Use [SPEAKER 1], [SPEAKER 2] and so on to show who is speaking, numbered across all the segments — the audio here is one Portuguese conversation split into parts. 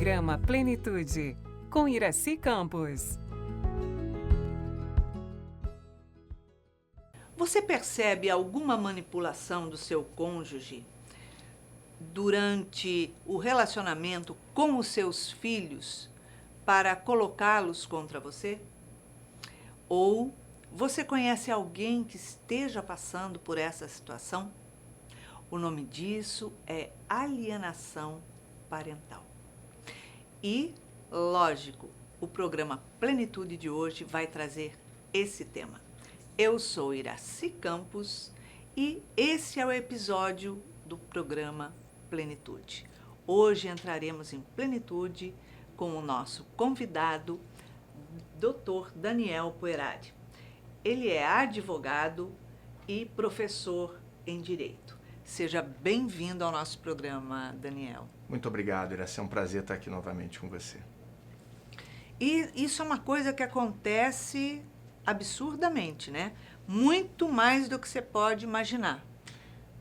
[SPEAKER 1] Programa Plenitude, com Iraci Campos.
[SPEAKER 2] Você percebe alguma manipulação do seu cônjuge durante o relacionamento com os seus filhos para colocá-los contra você? Ou você conhece alguém que esteja passando por essa situação? O nome disso é alienação parental. E, lógico, o programa Plenitude de hoje vai trazer esse tema. Eu sou Iraci Campos e esse é o episódio do programa Plenitude. Hoje entraremos em plenitude com o nosso convidado, Dr. Daniel Poeradi. Ele é advogado e professor em Direito. Seja bem-vindo ao nosso programa, Daniel.
[SPEAKER 3] Muito obrigado, Iraci. É um prazer estar aqui novamente com você.
[SPEAKER 2] E isso é uma coisa que acontece absurdamente, né? Muito mais do que você pode imaginar.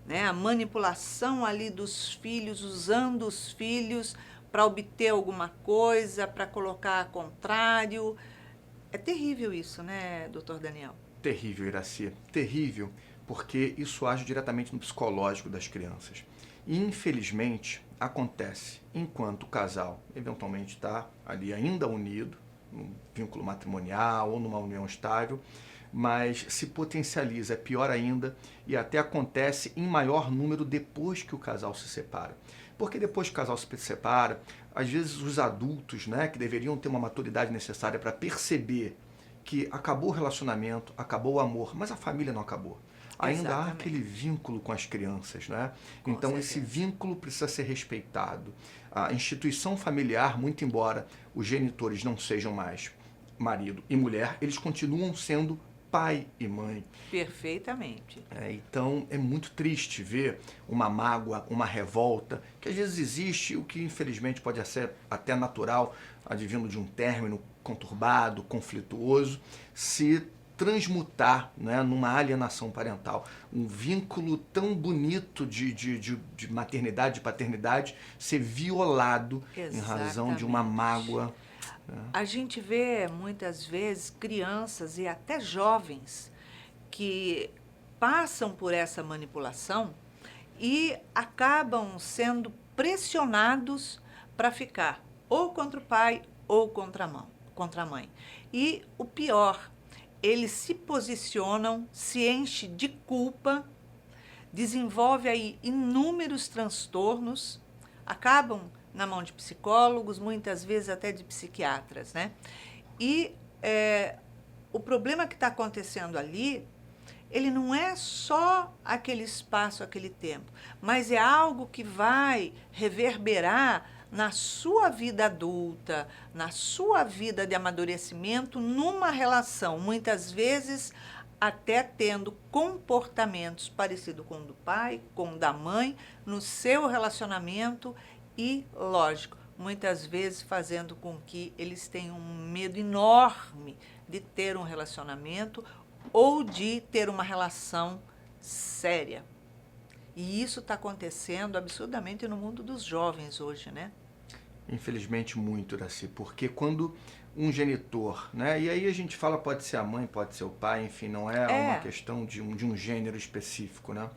[SPEAKER 2] Né? A manipulação ali dos filhos, usando os filhos para obter alguma coisa, para colocar a contrário. É terrível isso, né, doutor Daniel?
[SPEAKER 3] Terrível, Iraci. Terrível, porque isso age diretamente no psicológico das crianças. E, infelizmente, acontece enquanto o casal eventualmente está ali ainda unido, num vínculo matrimonial ou numa união estável, mas se potencializa, é pior ainda, e até acontece em maior número depois que o casal se separa. Porque depois que o casal se separa, às vezes os adultos, né, que deveriam ter uma maturidade necessária para perceber que acabou o relacionamento, acabou o amor, mas a família não acabou. Ainda
[SPEAKER 2] Exatamente.
[SPEAKER 3] há aquele vínculo com as crianças, né? Então esse vínculo precisa ser respeitado. A instituição familiar, muito embora os genitores não sejam mais marido e mulher, eles continuam sendo pai e mãe.
[SPEAKER 2] Perfeitamente.
[SPEAKER 3] Então é muito triste ver uma mágoa, uma revolta, que às vezes existe, o que infelizmente pode ser até natural, advindo de um término conturbado, conflituoso, se transmutar, né, numa alienação parental. Um vínculo tão bonito de maternidade, de paternidade, ser violado em razão de uma mágoa.
[SPEAKER 2] A gente vê muitas vezes crianças e até jovens que passam por essa manipulação e acabam sendo pressionados para ficar ou contra o pai ou contra a mãe. E o pior, eles se posicionam, se enchem de culpa, desenvolve aí inúmeros transtornos, acabam na mão de psicólogos, muitas vezes até de psiquiatras, né? E o problema que está acontecendo ali, ele não é só aquele espaço, aquele tempo, mas é algo que vai reverberar na sua vida adulta, na sua vida de amadurecimento, numa relação, muitas vezes até tendo comportamentos parecidos com o do pai, com o da mãe, no seu relacionamento e, lógico, muitas vezes fazendo com que eles tenham um medo enorme de ter um relacionamento ou de ter uma relação séria. E isso está acontecendo absurdamente no mundo dos jovens hoje, né?
[SPEAKER 3] Infelizmente muito, Iraci, porque quando um genitor, né, e aí a gente fala, pode ser a mãe, pode ser o pai, enfim, não é uma questão de um gênero específico, né?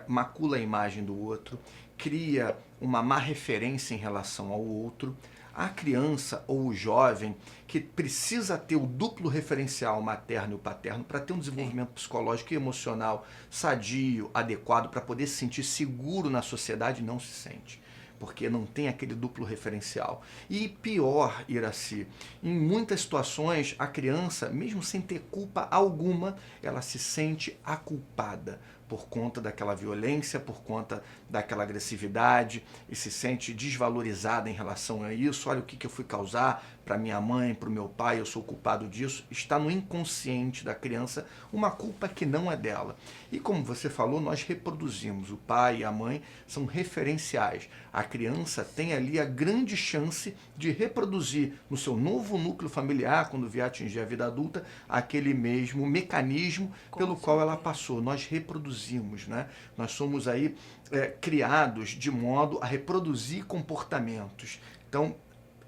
[SPEAKER 3] Macula a imagem do outro, cria uma má referência em relação ao outro. A criança ou o jovem que precisa ter o duplo referencial materno e paterno para ter um desenvolvimento psicológico e emocional sadio, adequado, para poder se sentir seguro na sociedade, não se sente, porque não tem aquele duplo referencial. E pior, Iraci, em muitas situações a criança, mesmo sem ter culpa alguma, ela se sente aculpada por conta daquela violência, por conta daquela agressividade, e se sente desvalorizada em relação a isso. Olha o que eu fui causar para minha mãe, para o meu pai, eu sou culpado disso. Está no inconsciente da criança uma culpa que não é dela. E como você falou, nós reproduzimos. O pai e a mãe são referenciais. A criança tem ali a grande chance de reproduzir no seu novo núcleo familiar, quando vier atingir a vida adulta, aquele mesmo mecanismo pelo qual ela passou. Nós reproduzimos, né? Nós somos aí criados de modo a reproduzir comportamentos Então,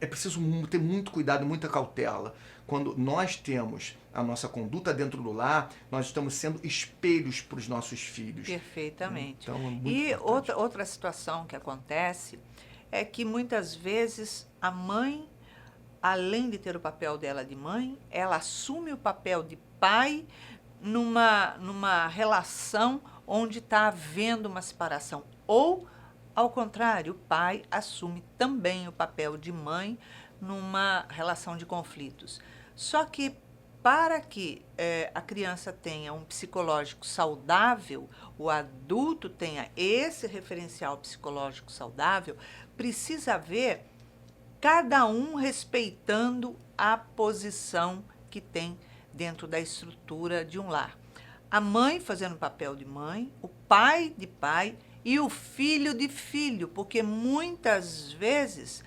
[SPEAKER 3] é preciso ter muito cuidado, muita cautela. Quando nós temos a nossa conduta dentro do lar, nós estamos sendo espelhos para os nossos filhos.
[SPEAKER 2] Perfeitamente.
[SPEAKER 3] Então, é muito
[SPEAKER 2] E
[SPEAKER 3] importante.
[SPEAKER 2] outra situação que acontece é que muitas vezes a mãe, além de ter o papel dela de mãe, ela assume o papel de pai numa relação onde está havendo uma separação. Ou, ao contrário, o pai assume também o papel de mãe numa relação de conflitos. Só que para que a criança tenha um psicológico saudável, o adulto tenha esse referencial psicológico saudável, precisa haver cada um respeitando a posição que tem dentro da estrutura de um lar. A mãe fazendo o papel de mãe, o pai de pai e o filho de filho, porque muitas vezes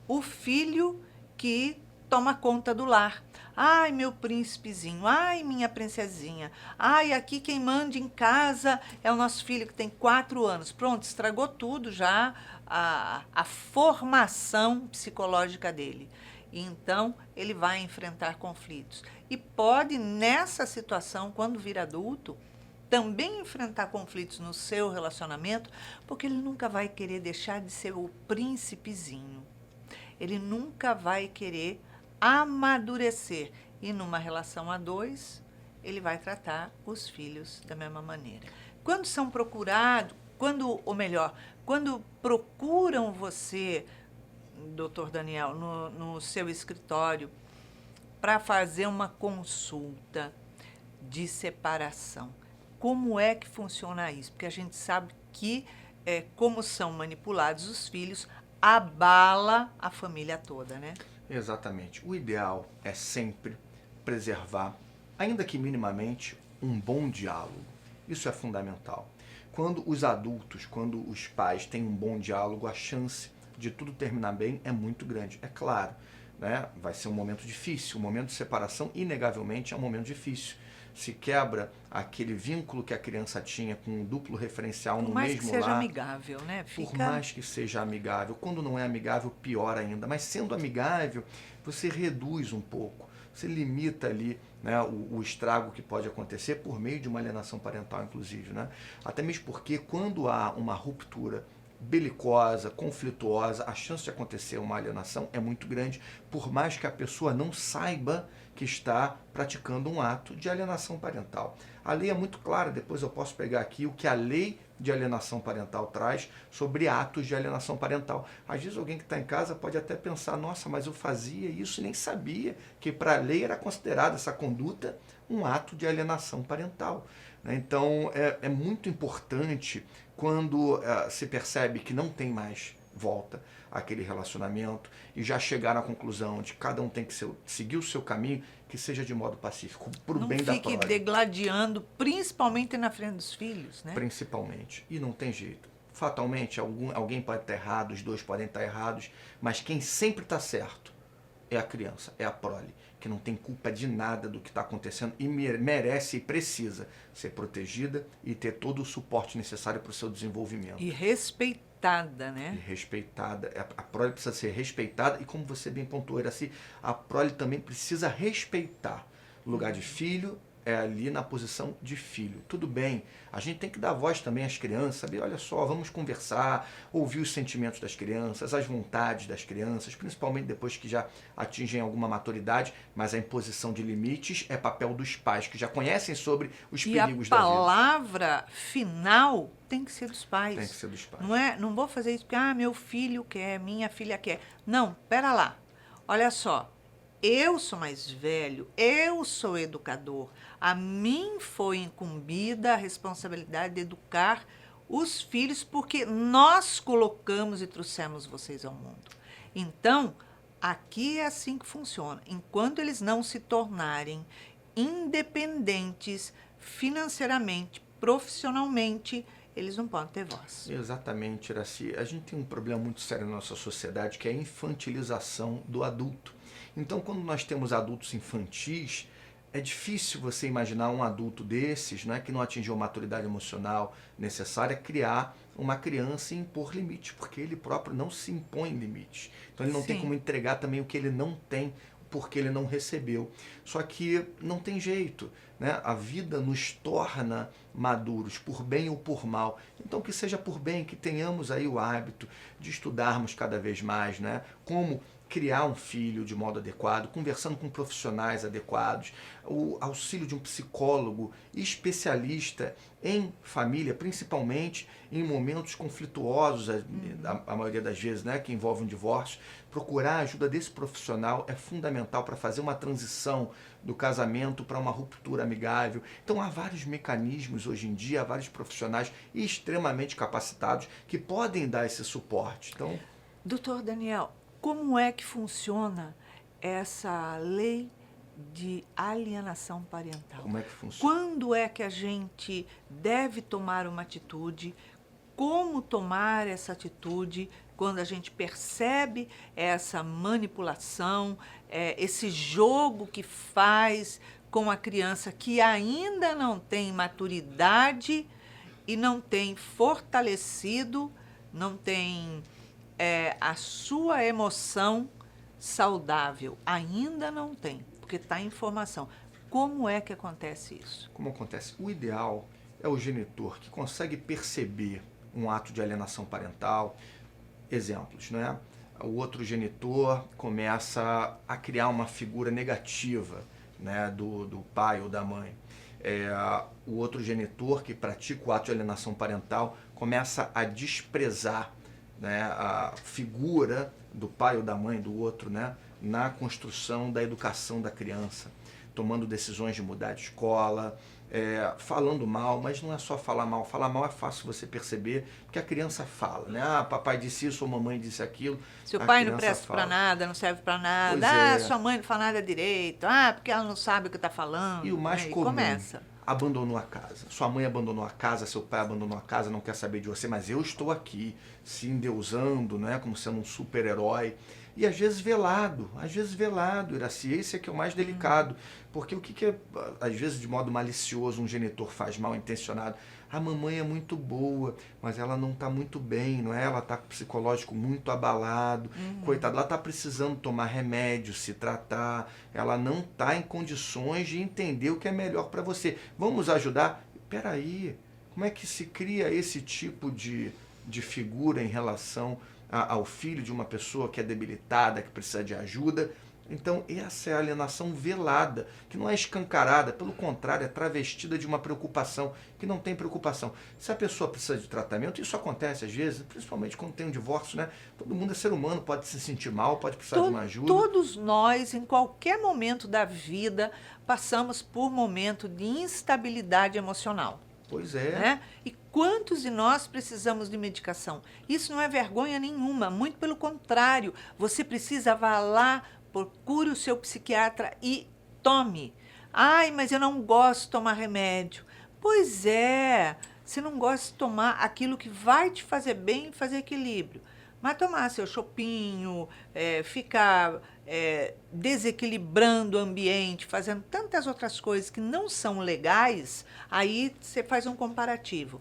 [SPEAKER 2] o filho que toma conta do lar. Ai, meu príncipezinho, ai, minha princesinha, ai, aqui quem manda em casa é o nosso filho que tem 4 anos. Pronto, estragou tudo já, a formação psicológica dele. Então, ele vai enfrentar conflitos. E pode, nessa situação, quando vir adulto, também enfrentar conflitos no seu relacionamento, porque ele nunca vai querer deixar de ser o príncipezinho. Ele nunca vai querer amadurecer. E numa relação a dois, ele vai tratar os filhos da mesma maneira. Quando são procurados, quando procuram você, doutor Daniel, no seu escritório, para fazer uma consulta de separação, como é que funciona isso? Porque a gente sabe que, como são manipulados os filhos, abala a família toda, né?
[SPEAKER 3] Exatamente. O ideal é sempre preservar, ainda que minimamente, um bom diálogo. Isso é fundamental. Quando os adultos, quando os pais têm um bom diálogo, a chance de tudo terminar bem é muito grande. É claro, né? Vai ser um momento difícil. O momento de separação, inegavelmente, é um momento difícil. Se quebra aquele vínculo que a criança tinha com um duplo referencial no mesmo lar.
[SPEAKER 2] Por mais que seja amigável, né?
[SPEAKER 3] Por mais que seja amigável. Quando não é amigável, pior ainda. Mas sendo amigável, você reduz um pouco. Você limita ali, né, o estrago que pode acontecer por meio de uma alienação parental, inclusive, né? Até mesmo porque quando há uma ruptura belicosa, conflituosa, a chance de acontecer uma alienação é muito grande, por mais que a pessoa não saiba que está praticando um ato de alienação parental. A lei é muito clara, depois eu posso pegar aqui o que a lei de alienação parental traz sobre atos de alienação parental. Às vezes alguém que está em casa pode até pensar, nossa, mas eu fazia isso e nem sabia que para a lei era considerada essa conduta um ato de alienação parental. Então é muito importante quando se percebe que não tem mais volta àquele relacionamento e já chegar à conclusão de que cada um tem que seguir o seu caminho, que seja de modo pacífico, para o bem da prole.
[SPEAKER 2] Não fique degladiando, principalmente na frente dos filhos, né?
[SPEAKER 3] Principalmente. E não tem jeito. Fatalmente, alguém pode estar errado, os dois podem estar errados, mas quem sempre está certo é a criança, é a prole, que não tem culpa de nada do que está acontecendo e merece e precisa ser protegida e ter todo o suporte necessário para o seu desenvolvimento.
[SPEAKER 2] E respeitada, né?
[SPEAKER 3] E respeitada. A prole precisa ser respeitada e, como você bem pontuou, Iraci, a prole também precisa respeitar. O lugar de filho é ali na posição de filho. Tudo bem, a gente tem que dar voz também às crianças, saber, olha só, vamos conversar, ouvir os sentimentos das crianças, as vontades das crianças, principalmente depois que já atingem alguma maturidade, mas a imposição de limites é papel dos pais, que já conhecem sobre os perigos da vida.
[SPEAKER 2] E a palavra final tem que ser dos pais.
[SPEAKER 3] Tem que ser dos pais.
[SPEAKER 2] Não vou fazer isso porque meu filho quer, minha filha quer. Não, pera lá. Olha só, eu sou mais velho, eu sou educador. A mim foi incumbida a responsabilidade de educar os filhos porque nós colocamos e trouxemos vocês ao mundo. Então, aqui é assim que funciona. Enquanto eles não se tornarem independentes financeiramente, profissionalmente, eles não podem ter voz.
[SPEAKER 3] Exatamente, Iraci. A gente tem um problema muito sério na nossa sociedade, que é a infantilização do adulto. Então, quando nós temos adultos infantis, é difícil você imaginar um adulto desses, né, que não atingiu a maturidade emocional necessária, criar uma criança e impor limites, porque ele próprio não se impõe limites. Então ele não tem
[SPEAKER 2] Sim.
[SPEAKER 3] como entregar também o que ele não tem, porque ele não recebeu. Só que não tem jeito, né? A vida nos torna maduros, por bem ou por mal. Então que seja por bem, que tenhamos aí o hábito de estudarmos cada vez mais, né? Como criar um filho de modo adequado, conversando com profissionais adequados, o auxílio de um psicólogo especialista em família, principalmente em momentos conflituosos, a maioria das vezes, né, que envolvem divórcio. Procurar a ajuda desse profissional é fundamental para fazer uma transição do casamento para uma ruptura amigável. Então há vários mecanismos hoje em dia, há vários profissionais extremamente capacitados que podem dar esse suporte. Então,
[SPEAKER 2] Doutor Daniel, como é que funciona essa lei de alienação parental?
[SPEAKER 3] como é que funciona?
[SPEAKER 2] Quando é que a gente deve tomar uma atitude? Como tomar essa atitude quando a gente percebe essa manipulação, esse jogo que faz com a criança que ainda não tem maturidade e não tem fortalecido, não tem a sua emoção saudável? Ainda não tem, porque está em formação. Como é que acontece isso?
[SPEAKER 3] Como acontece? O ideal é o genitor que consegue perceber um ato de alienação parental. Exemplos, né? O outro genitor começa a criar uma figura negativa, né, do pai ou da mãe. O outro genitor que pratica o ato de alienação parental começa a desprezar, né, a figura do pai ou da mãe do outro, né, na construção da educação da criança, tomando decisões de mudar de escola, falando mal, mas não é só falar mal. Falar mal é fácil você perceber, porque a criança fala, né? Ah, papai disse isso ou mamãe disse aquilo.
[SPEAKER 2] Seu
[SPEAKER 3] A
[SPEAKER 2] pai não
[SPEAKER 3] criança
[SPEAKER 2] presta para
[SPEAKER 3] fala.
[SPEAKER 2] nada, não serve para nada.
[SPEAKER 3] Pois é.
[SPEAKER 2] Sua mãe não faz nada direito. Porque ela não sabe o que está falando.
[SPEAKER 3] E o mais
[SPEAKER 2] E
[SPEAKER 3] comum,
[SPEAKER 2] começa.
[SPEAKER 3] abandonou a casa. Sua mãe abandonou a casa, seu pai abandonou a casa, não quer saber de você, mas eu estou aqui, se endeusando, né, como sendo um super-herói. E às vezes velado, Iraci, esse é que é o mais delicado. Porque o que às vezes de modo malicioso um genitor faz, mal intencionado? A mamãe é muito boa, mas ela não está muito bem, não é? Ela está com o psicológico muito abalado. Coitada, ela está precisando tomar remédio, se tratar. Ela não está em condições de entender o que é melhor para você. Vamos ajudar? Peraí, como é que se cria esse tipo de figura em relação ao filho de uma pessoa que é debilitada, que precisa de ajuda? Então essa é a alienação velada, que não é escancarada, pelo contrário, é travestida de uma preocupação, que não tem preocupação. Se a pessoa precisa de tratamento, isso acontece às vezes, principalmente quando tem um divórcio, né? Todo mundo é ser humano, pode se sentir mal, pode precisar de uma ajuda.
[SPEAKER 2] Todos nós, em qualquer momento da vida, passamos por momento de instabilidade emocional.
[SPEAKER 3] Pois é.
[SPEAKER 2] Né? E quantos de nós precisamos de medicação? Isso não é vergonha nenhuma, muito pelo contrário. Você precisa, vá lá, procure o seu psiquiatra e tome. Ai, mas eu não gosto de tomar remédio. Pois é, você não gosta de tomar aquilo que vai te fazer bem e fazer equilíbrio. Mas tomar seu chopinho, ficar desequilibrando o ambiente, fazendo tantas outras coisas que não são legais, aí você faz um comparativo.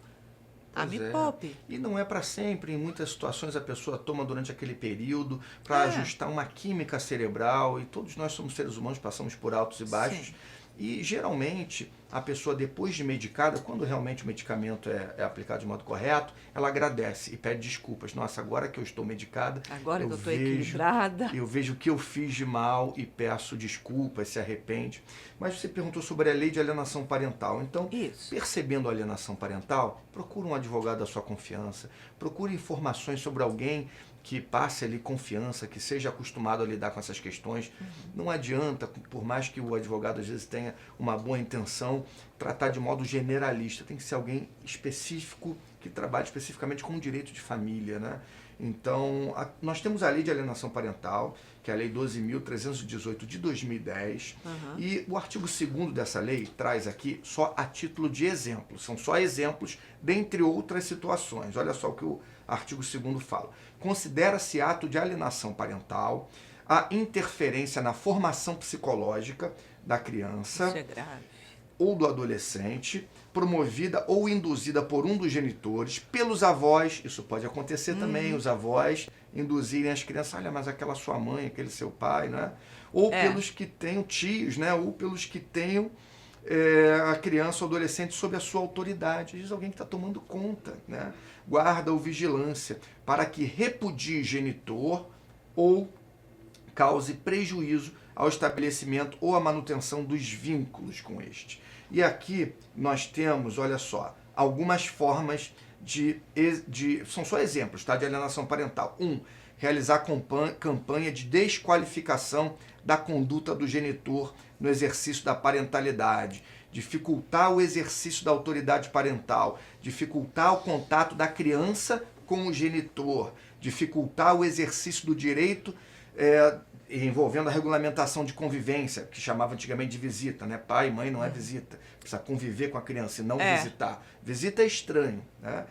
[SPEAKER 2] Me poupe.
[SPEAKER 3] E não é para sempre, em muitas situações a pessoa toma durante aquele período para ajustar uma química cerebral, e todos nós somos seres humanos, passamos por altos e baixos.
[SPEAKER 2] Sim.
[SPEAKER 3] E geralmente a pessoa, depois de medicada, quando realmente o medicamento é aplicado de modo correto, ela agradece e pede desculpas. Nossa, agora que eu estou medicada,
[SPEAKER 2] agora que eu estou equilibrada,
[SPEAKER 3] eu vejo o que eu fiz de mal e peço desculpas, se arrepende. Mas você perguntou sobre a lei de alienação parental. Então, percebendo a alienação parental, procure um advogado da sua confiança, procure informações sobre alguém que passe ali confiança, que seja acostumado a lidar com essas questões. Não adianta, por mais que o advogado às vezes tenha uma boa intenção, tratar de modo generalista. Tem que ser alguém específico, que trabalhe especificamente com o direito de família, né? Então, nós temos a lei de alienação parental, que é a lei 12.318 de 2010, e o artigo 2º dessa lei traz aqui só a título de exemplo. São só exemplos, dentre outras situações. Olha só o que o artigo 2º fala. Considera-se ato de alienação parental a interferência na formação psicológica, da criança
[SPEAKER 2] Isso é grave.
[SPEAKER 3] ou do adolescente, promovida ou induzida por um dos genitores, pelos avós, isso pode acontecer também, os avós induzirem as crianças, olha, mas aquela sua mãe, aquele seu pai, né? Ou pelos que tenham tios, né? Ou pelos que tenham a criança ou adolescente sob a sua autoridade. Diz alguém que está tomando conta, né? Guarda ou vigilância, para que repudie genitor ou cause prejuízo ao estabelecimento ou à manutenção dos vínculos com este. E aqui nós temos, olha só, algumas formas são só exemplos, tá, de alienação parental. 1. Realizar campanha de desqualificação da conduta do genitor no exercício da parentalidade, dificultar o exercício da autoridade parental, dificultar o contato da criança com o genitor, dificultar o exercício do direito envolvendo a regulamentação de convivência, que chamava antigamente de visita, né? Pai e mãe não é visita, precisa conviver com a criança e não visitar. Visita é estranho, né?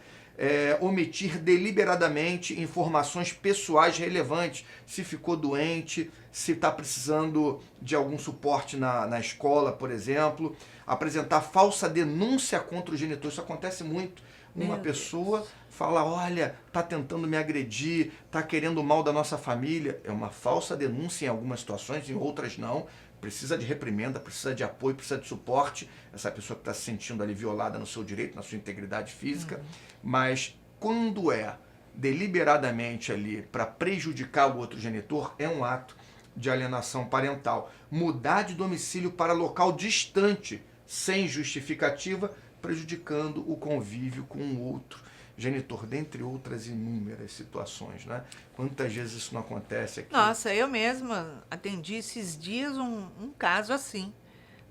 [SPEAKER 3] Omitir deliberadamente informações pessoais relevantes, se ficou doente, se está precisando de algum suporte na escola, por exemplo, apresentar falsa denúncia contra o genitor, isso acontece muito. Uma pessoa fala, olha, está tentando me agredir, está querendo o mal da nossa família. É uma falsa denúncia em algumas situações, em outras não. Precisa de reprimenda, precisa de apoio, precisa de suporte. Essa pessoa que está se sentindo ali violada no seu direito, na sua integridade física. Mas quando é deliberadamente ali para prejudicar o outro genitor, é um ato de alienação parental. Mudar de domicílio para local distante, sem justificativa, prejudicando o convívio com o outro genitor, dentre outras inúmeras situações, né? Quantas vezes isso não acontece aqui?
[SPEAKER 2] Nossa, eu mesma atendi esses dias um caso assim,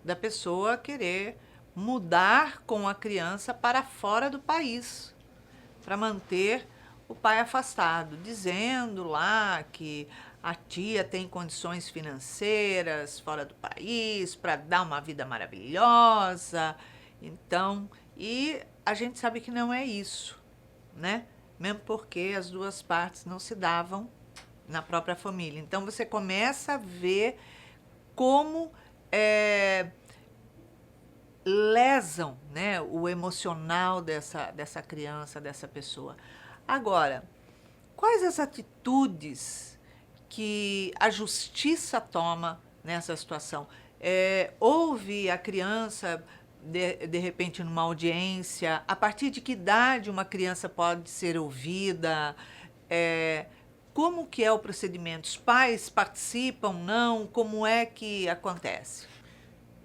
[SPEAKER 2] da pessoa querer mudar com a criança para fora do país, para manter o pai afastado, dizendo lá que a tia tem condições financeiras fora do país para dar uma vida maravilhosa. Então, e a gente sabe que não é isso, né? Mesmo porque as duas partes não se davam na própria família. Então, você começa a ver como lesam, né, o emocional dessa criança, dessa pessoa. Agora, quais as atitudes que a justiça toma nessa situação? Ouve a criança de repente numa audiência, a partir de que idade uma criança pode ser ouvida, como que é o procedimento? Os pais participam, não? Como é que acontece?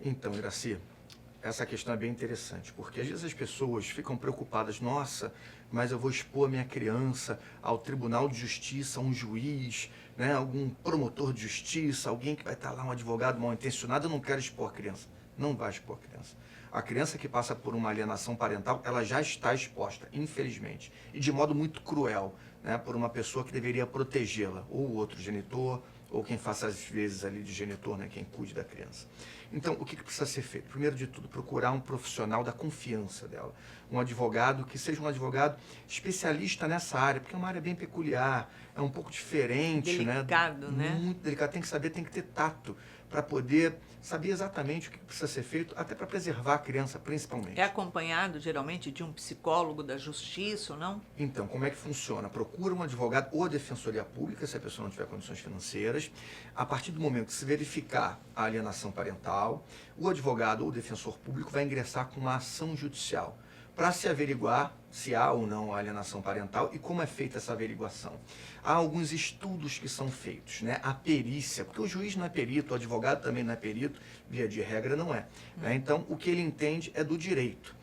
[SPEAKER 3] Então, Iraci, essa questão é bem interessante, porque às vezes as pessoas ficam preocupadas, nossa, mas eu vou expor a minha criança ao Tribunal de Justiça, a um juiz, né, algum promotor de justiça, alguém que vai estar lá, um advogado mal intencionado, eu não quero expor a criança. Não vai expor a criança. A criança que passa por uma alienação parental, ela já está exposta, infelizmente, e de modo muito cruel, né, por uma pessoa que deveria protegê-la, ou o outro genitor, ou quem faça as vezes ali de genitor, né, quem cuide da criança. Então, o que precisa ser feito? Primeiro de tudo, procurar um profissional da confiança dela, um advogado que seja um advogado especialista nessa área, porque é uma área bem peculiar, é um pouco diferente,
[SPEAKER 2] delicado, né?
[SPEAKER 3] Muito delicado, tem que saber, tem que ter tato para poder saber exatamente o que precisa ser feito, até para preservar a criança, principalmente.
[SPEAKER 2] É acompanhado, geralmente, de um psicólogo da justiça ou não?
[SPEAKER 3] Então, como é que funciona? Procura um advogado ou a defensoria pública, se a pessoa não tiver condições financeiras. A partir do momento que se verificar a alienação parental, o advogado ou o defensor público vai ingressar com uma ação judicial para se averiguar se há ou não a alienação parental e como é feita essa averiguação. Há alguns estudos que são feitos, né? A perícia, porque o juiz não é perito, o advogado também não é perito, via de regra não é. Né? Então, o que ele entende é do direito.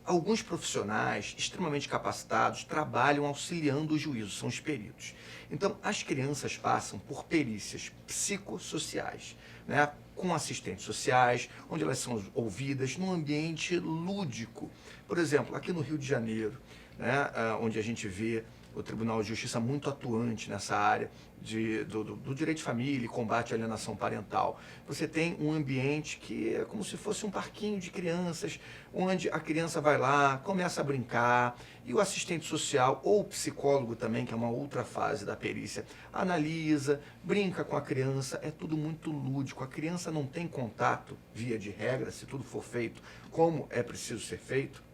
[SPEAKER 3] Alguns profissionais extremamente capacitados trabalham auxiliando o juízo, são os peritos. Então, as crianças passam por perícias psicossociais, né, com assistentes sociais, onde elas são ouvidas num ambiente lúdico. Por exemplo, aqui no Rio de Janeiro, né, onde a gente vê o Tribunal de Justiça muito atuante nessa área do direito de família e combate à alienação parental. Você tem um ambiente que é como se fosse um parquinho de crianças, onde a criança vai lá, começa a brincar, e o assistente social ou o psicólogo também, que é uma outra fase da perícia, analisa, brinca com a criança, é tudo muito lúdico. A criança não tem contato, via de regra, se tudo for feito como é preciso ser feito,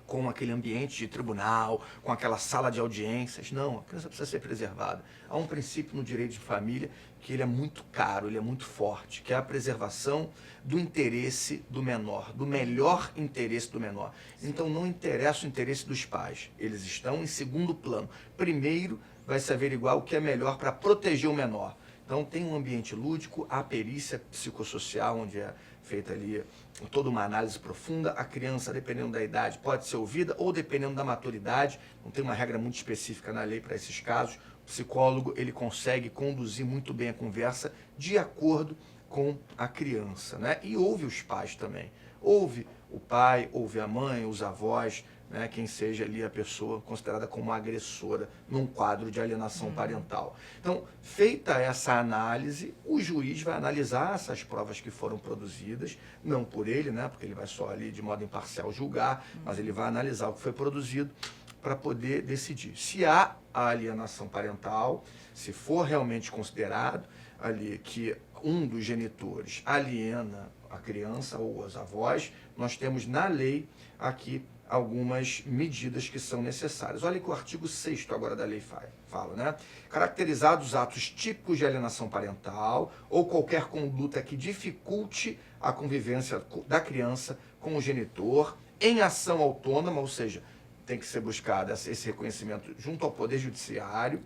[SPEAKER 3] com aquele ambiente de tribunal, com aquela sala de audiências. Não, a criança precisa ser preservada. Há um princípio no direito de família que ele é muito caro, ele é muito forte, que é a preservação do interesse do menor, do melhor interesse do menor. Então não interessa o interesse dos pais, eles estão em segundo plano. Primeiro vai se averiguar o que é melhor para proteger o menor. Então tem um ambiente lúdico, a perícia psicossocial, onde é feita ali toda uma análise profunda. A criança, dependendo da idade, pode ser ouvida ou dependendo da maturidade. Não tem uma regra muito específica na lei para esses casos. O psicólogo, ele consegue conduzir muito bem a conversa de acordo com a criança, né? E ouve os pais também. Ouve o pai, ouve a mãe, os avós, né, quem seja ali a pessoa considerada como agressora num quadro de alienação parental. Então, feita essa análise, o juiz vai analisar essas provas que foram produzidas, não por ele, né, porque ele vai só ali de modo imparcial julgar, mas ele vai analisar o que foi produzido para poder decidir se há a alienação parental, se for realmente considerado ali que um dos genitores aliena a criança ou os avós. Nós temos na lei aqui algumas medidas que são necessárias. Olha que o artigo 6º agora da lei fala, né? Caracterizados atos típicos de alienação parental ou qualquer conduta que dificulte a convivência da criança com o genitor em ação autônoma, ou seja, tem que ser buscado esse reconhecimento junto ao Poder Judiciário,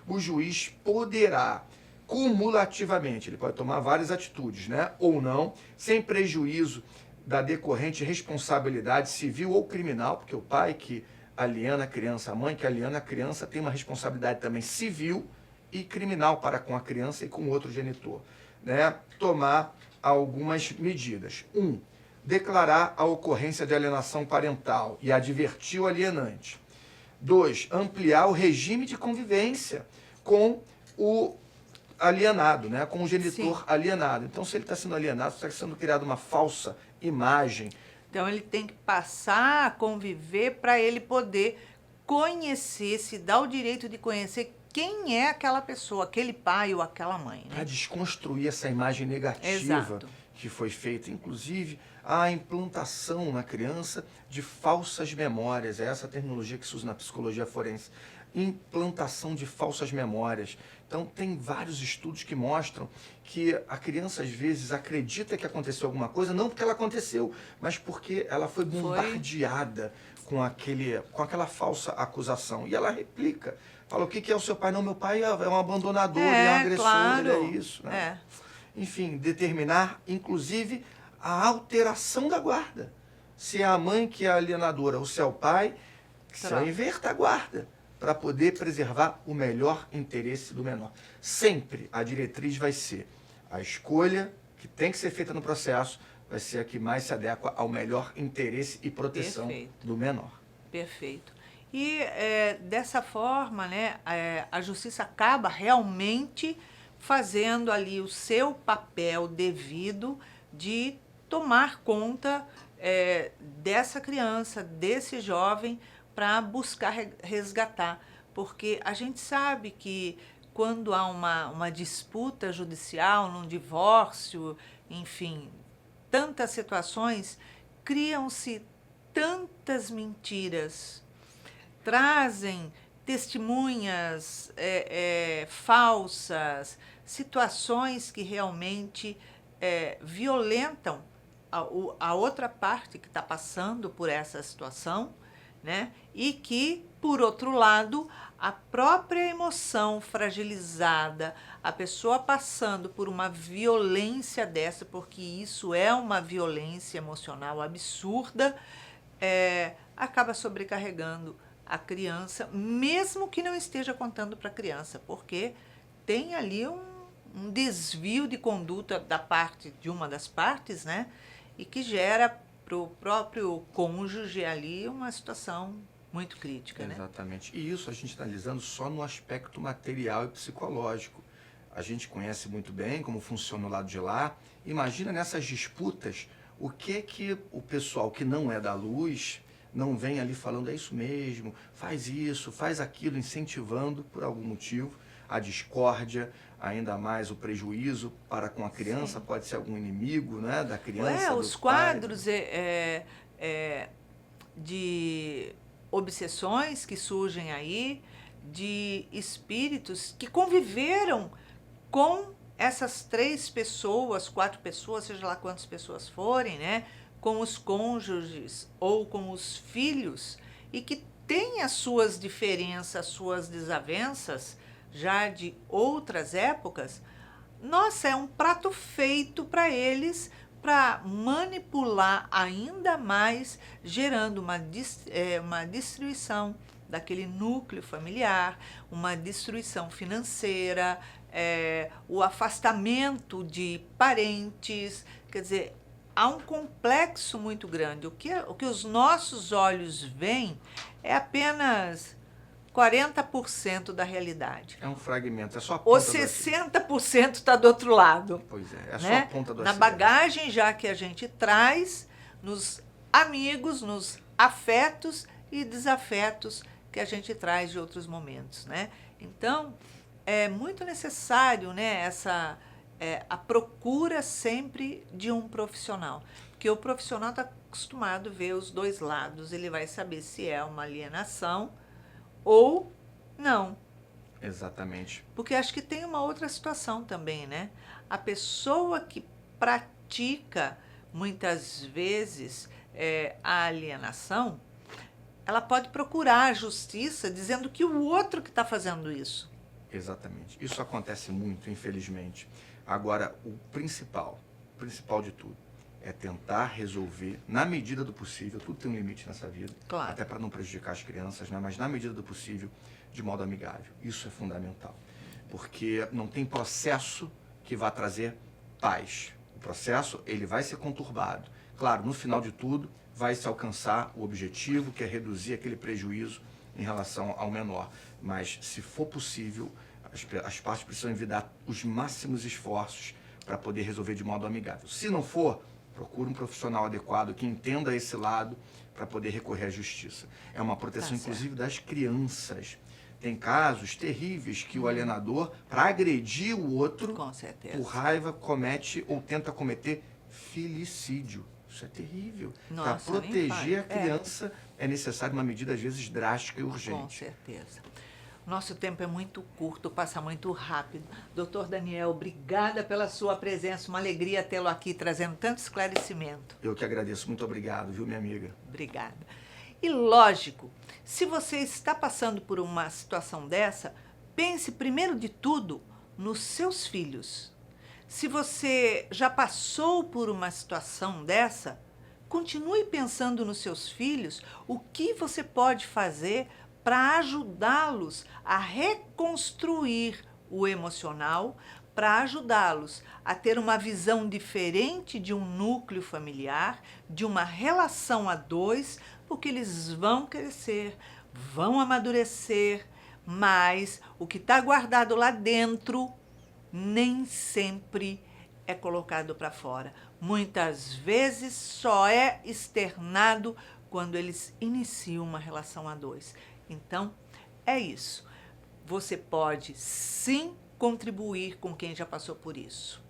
[SPEAKER 3] o juiz poderá cumulativamente, ele pode tomar várias atitudes, né? Ou não, sem prejuízo da decorrente responsabilidade civil ou criminal, porque o pai que aliena a criança, a mãe que aliena a criança tem uma responsabilidade também civil e criminal para com a criança e com o outro genitor, né? Tomar algumas medidas. 1. Declarar a ocorrência de alienação parental e advertir o alienante. 2. Ampliar o regime de convivência com o alienado, né? Com o genitor
[SPEAKER 2] Sim.
[SPEAKER 3] alienado. Então, se ele está sendo alienado, está sendo criada uma falsa imagem.
[SPEAKER 2] Então, ele tem que passar a conviver para ele poder conhecer, se dar o direito de conhecer quem é aquela pessoa, aquele pai ou aquela mãe. Né?
[SPEAKER 3] Para desconstruir essa imagem negativa.
[SPEAKER 2] Exato.
[SPEAKER 3] Que foi feita, inclusive, a implantação na criança de falsas memórias. É essa terminologia que se usa na psicologia forense. Implantação de falsas memórias. Então, tem vários estudos que mostram que a criança, às vezes, acredita que aconteceu alguma coisa, não porque ela aconteceu, mas porque ela foi bombardeada com aquela falsa acusação. E ela replica. Fala, o que é o seu pai? Não, meu pai é um abandonador, ele é um agressor,
[SPEAKER 2] claro.
[SPEAKER 3] ele é isso. Né? Enfim, determinar, inclusive, a alteração da guarda. Se é a mãe que é alienadora ou se é o pai, se inverta a guarda, para poder preservar o melhor interesse do menor. Sempre a diretriz vai ser a escolha que tem que ser feita no processo, vai ser a que mais se adequa ao melhor interesse e proteção do menor.
[SPEAKER 2] Perfeito. E dessa forma, né, a justiça acaba realmente fazendo ali o seu papel devido de tomar conta dessa criança, desse jovem, para buscar resgatar. Porque a gente sabe que quando há uma disputa judicial, num divórcio, enfim, tantas situações, criam-se tantas mentiras, trazem testemunhas falsas, situações que realmente violentam a outra parte que está passando por essa situação, né? E que, por outro lado, a própria emoção fragilizada, a pessoa passando por uma violência dessa, porque isso é uma violência emocional absurda, acaba sobrecarregando a criança, mesmo que não esteja contando para a criança, porque tem ali um desvio de conduta da parte de uma das partes, né? E que gera para o próprio cônjuge ali uma situação muito crítica, né?
[SPEAKER 3] Exatamente. E isso a gente está analisando só no aspecto material e psicológico. A gente conhece muito bem como funciona o lado de lá. Imagina nessas disputas, o que o pessoal que não é da luz não vem ali falando, é isso mesmo, faz isso, faz aquilo, incentivando por algum motivo a discórdia, ainda mais o prejuízo para com a criança, pode ser algum inimigo, né, da criança,
[SPEAKER 2] Os
[SPEAKER 3] do
[SPEAKER 2] quadros
[SPEAKER 3] pai.
[SPEAKER 2] de obsessões que surgem aí, de espíritos que conviveram com essas 3 pessoas, 4 pessoas, seja lá quantas pessoas forem, né, com os cônjuges ou com os filhos, e que têm as suas diferenças, as suas desavenças, já de outras épocas. Nossa, é um prato feito para eles, para manipular ainda mais, gerando uma destruição daquele núcleo familiar, uma destruição financeira, o afastamento de parentes. Quer dizer, há um complexo muito grande. O que os nossos olhos veem é apenas 40% da realidade.
[SPEAKER 3] É um fragmento, é só a
[SPEAKER 2] O
[SPEAKER 3] ponta
[SPEAKER 2] 60% está do outro lado.
[SPEAKER 3] Pois é só
[SPEAKER 2] Né?
[SPEAKER 3] a ponta do
[SPEAKER 2] Na
[SPEAKER 3] iceberg.
[SPEAKER 2] bagagem já que a gente traz, nos amigos, nos afetos e desafetos que a gente traz de outros momentos, né? Então, é muito necessário, né, a procura sempre de um profissional, porque o profissional está acostumado a ver os 2 lados, ele vai saber se é uma alienação ou não.
[SPEAKER 3] Exatamente.
[SPEAKER 2] Porque acho que tem uma outra situação também, né? A pessoa que pratica, muitas vezes, a alienação, ela pode procurar a justiça dizendo que o outro que está fazendo isso.
[SPEAKER 3] Exatamente. Isso acontece muito, infelizmente. Agora, o principal de tudo, é tentar resolver, na medida do possível, tudo tem um limite nessa vida,
[SPEAKER 2] Claro.
[SPEAKER 3] até para não prejudicar as crianças, né? Mas na medida do possível, de modo amigável. Isso é fundamental, porque não tem processo que vá trazer paz. O processo, ele vai ser conturbado. Claro, no final de tudo, vai se alcançar o objetivo, que é reduzir aquele prejuízo em relação ao menor. Mas, se for possível, as partes precisam envidar os máximos esforços para poder resolver de modo amigável. Se não for, procure um profissional adequado que entenda esse lado para poder recorrer à justiça. É uma proteção, inclusive, das crianças. Tem casos terríveis que o alienador, para agredir o outro,
[SPEAKER 2] Com certeza.
[SPEAKER 3] por raiva, comete ou tenta cometer filicídio. Isso é terrível. Para
[SPEAKER 2] Nossa, nem
[SPEAKER 3] proteger a
[SPEAKER 2] fale.
[SPEAKER 3] criança é necessário uma medida, às vezes, drástica e
[SPEAKER 2] Com
[SPEAKER 3] urgente.
[SPEAKER 2] certeza. Nosso tempo é muito curto, passa muito rápido. Doutor Daniel, obrigada pela sua presença. Uma alegria tê-lo aqui, trazendo tanto esclarecimento.
[SPEAKER 3] Eu que agradeço. Muito obrigado, viu, minha amiga?
[SPEAKER 2] Obrigada. E lógico, se você está passando por uma situação dessa, pense primeiro de tudo nos seus filhos. Se você já passou por uma situação dessa, continue pensando nos seus filhos, o que você pode fazer para ajudá-los a reconstruir o emocional, para ajudá-los a ter uma visão diferente de um núcleo familiar, de uma relação a 2, porque eles vão crescer, vão amadurecer, mas o que está guardado lá dentro nem sempre é colocado para fora. Muitas vezes só é externado quando eles iniciam uma relação a 2. Então, é isso. Você pode sim contribuir com quem já passou por isso.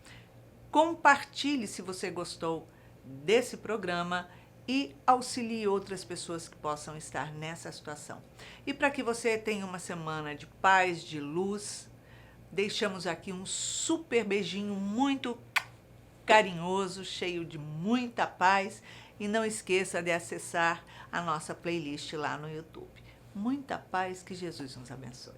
[SPEAKER 2] Compartilhe se você gostou desse programa e auxilie outras pessoas que possam estar nessa situação. E para que você tenha uma semana de paz, de luz, deixamos aqui um super beijinho muito carinhoso, cheio de muita paz. E não esqueça de acessar a nossa playlist lá no YouTube. Muita paz, que Jesus nos abençoe.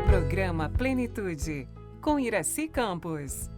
[SPEAKER 1] Programa Plenitude, com Iraci Campos.